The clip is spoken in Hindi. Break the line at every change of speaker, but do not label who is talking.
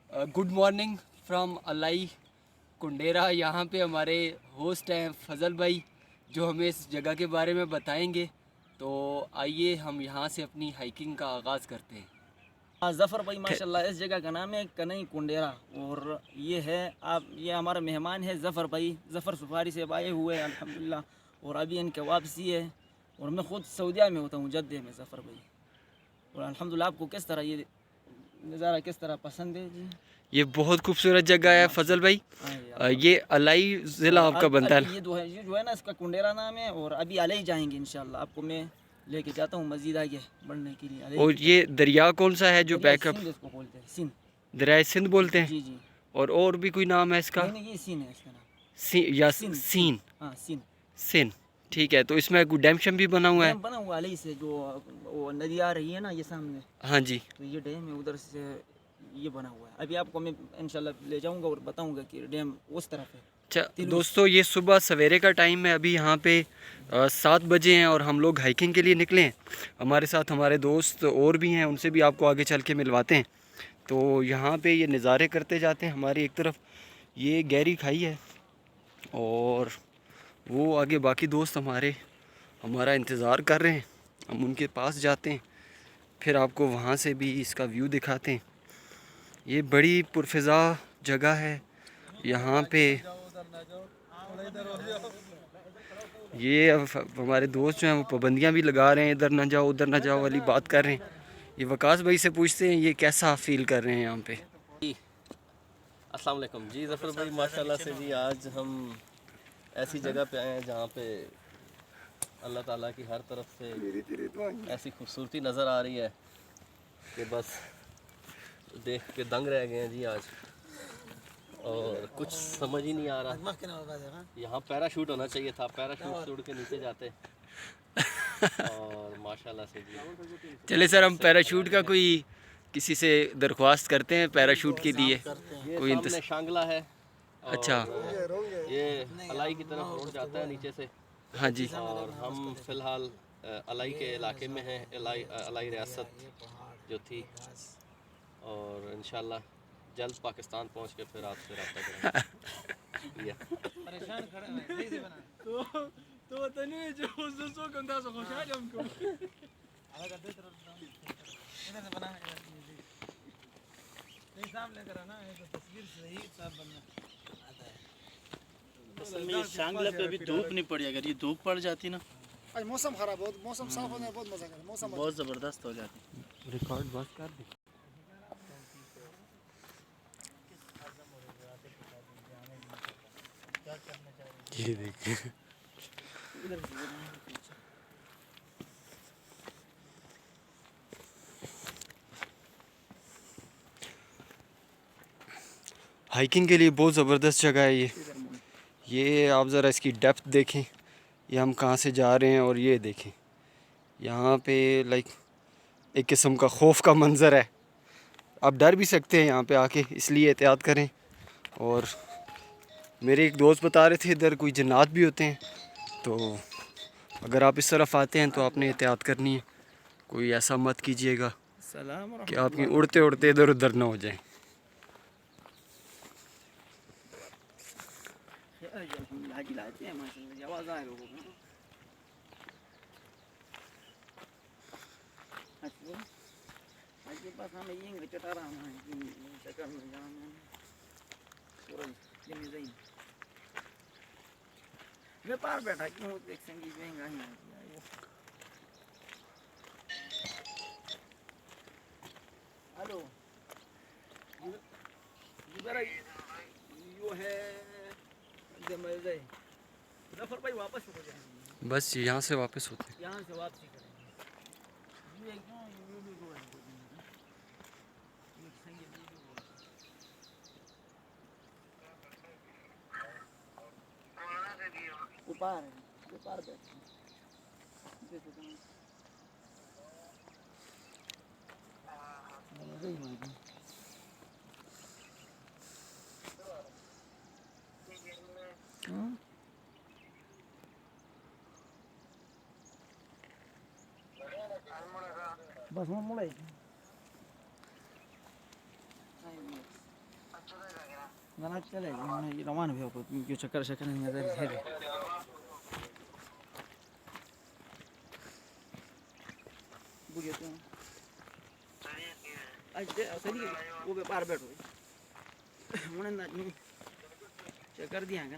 गुड मॉर्निंग फ्रॉम अलाई कुंडेरा। यहाँ पे हमारे होस्ट हैं फजल भाई, जो हमें इस जगह के बारे में बताएंगे। तो आइए हम यहाँ से अपनी हाइकिंग का आगाज़ करते हैं।
हाँ ज़फ़र भाई माशाल्लाह, इस जगह का नाम है कनई कुंडेरा। और ये हमारा मेहमान है ज़फ़र भाई। ज़फ़र सफारी से आए हुए हैं अल्हम्दुलिल्लाह, और अभी इनके वापसी है। और मैं ख़ुद सऊदीया में होता हूँ, जद्दे में ज़फ़र भाई। और अल्हम्दुलिल्लाह, आपको किस तरह ये नज़ारा किस तरह पसंद है जी?
ये बहुत खूबसूरत जगह है फजल भाई।
हाँ यार।
ये अलाई ज़िला आपका बनता है।
ये जो है ना, इसका कुंडेरा नाम है। और अभी अलई जाएंगे इंशाल्लाह, आपको मैं लेके जाता हूँ मस्जिद आगे बढ़ने के लिए। अलई
और
की
ये दरिया कौन सा है जो
दरिया
बैकअप?
सिंध इसको बोलते हैं, सिंध।
दरिया सिंध बोलते हैं।
जी जी।
और भी कोई नाम है इसका?
नहीं, ये सीन है इसका नाम।
या
सिंध सिंध।
सीन?
हाँ सिंध।
सिन। ठीक है, तो इसमें कोई डैम भी बना हुआ है?
डैम बना हुआ अलई से, जो वो नदी आ रही है ना ये सामने,
हाँ जी।
तो ये डैम है, उधर से ये बना हुआ है। अभी आपको मैं इंशाल्लाह ले जाऊंगा और बताऊंगा कि डैम उस तरफ है।
अच्छा दोस्तों, ये सुबह सवेरे का टाइम है। अभी यहाँ पे 7 बजे हैं और हम लोग हाइकिंग के लिए निकले हैं। हमारे साथ हमारे दोस्त और भी हैं, उनसे भी आपको आगे चल के मिलवाते हैं। तो यहाँ पे ये नज़ारे करते जाते हैं। हमारी एक तरफ ये गहरी खाई है और वो आगे बाकी दोस्त हमारा इंतज़ार कर रहे हैं। हम उनके पास जाते हैं, फिर आपको वहाँ से भी इसका व्यू दिखाते हैं। ये बड़ी पुरफ़िज़ा जगह है। यहाँ पे ये अब हमारे दोस्त जो हैं वो पाबंदियाँ भी लगा रहे हैं, इधर ना जाओ उधर ना जाओ वाली बात कर रहे हैं। ये वकास भाई से पूछते हैं ये कैसा फील कर रहे हैं यहाँ पे।
अस्सलाम वालेकुम जी। ज़फ़र भाई माशाल्लाह से जी, आज हम ऐसी जगह पे आए हैं जहाँ पे अल्लाह ताला की हर तरफ से ऐसी खूबसूरती नज़र आ रही है कि बस देख के दंग रह गए हैं जी आज। और कुछ समझ ही नहीं आ रहा। यहाँ पैराशूट होना चाहिए था, पैराशूट से उड़ के नीचे जाते। और माशाल्लाह से जी,
चले सर, हम पैराशूट का कोई किसी से दरख्वास्त करते हैं पैराशूट के लिए।
ये
कोई
सामने शांगला है।
अच्छा।
और ये अलाई की तरफ रोड जाता है नीचे से।
हाँ जी।
और हम फ़िलहाल अलाई के इलाके में हैं, अलाई रियासत जो थी। और इंशाल्लाह जल्द पाकिस्तान पहुंच के फिर आपसे रब्ता करेंगे। परेशान खड़े हैं तो तने जो सो कंधा सो खुश आ हमको अलग अदे तरफ इधर से बना है नहीं साहब लेकर आना है, तो तस्वीर सही साहब बनना आता है।
असल में ये शांगला पे अभी धूप नहीं पड़ी। अगर ये धूप पड़ जाती ना,
आज मौसम खराब हो, मौसम साफ होने में बहुत मजा कर, मौसम
बहुत ज़बरदस्त हो जाती।
रिकॉर्ड बस कर दे। ये देखिए हाइकिंग के लिए बहुत ज़बरदस्त जगह है ये आप ज़रा इसकी डेप्थ देखें, ये हम कहाँ से जा रहे हैं। और ये देखें यहाँ पे लाइक एक किस्म का खौफ का मंज़र है। आप डर भी सकते हैं यहाँ पे आके, इसलिए एहतियात करें। और मेरे एक दोस्त बता रहे थे इधर कोई जन्नात भी होते हैं, तो अगर आप इस तरफ आते हैं तो आपने एहतियात करनी है। कोई ऐसा मत कीजिएगा कि आपकी उड़ते उड़ते इधर उधर ना हो जाए।
व्यापार बैठा क्यों एक संगीत महंगा ही है। हेलो इधर यो है ज़फ़र भाई, वापस हो जाएंगे।
बस यहाँ से वापस होते हैं।
यहाँ से वापसी करेंगे। ये क्यों ये भी वो है, ये संगीत ये भी वो है। ऊपर है, ऊपर बैठ बस मुड़े गलत चलेगा मैंने रवान भी हो क्यों चक्कर शक्कर नहीं आता है बुझे तो आज सही वो व्यापार बैठो मैंने चक्कर दिया ना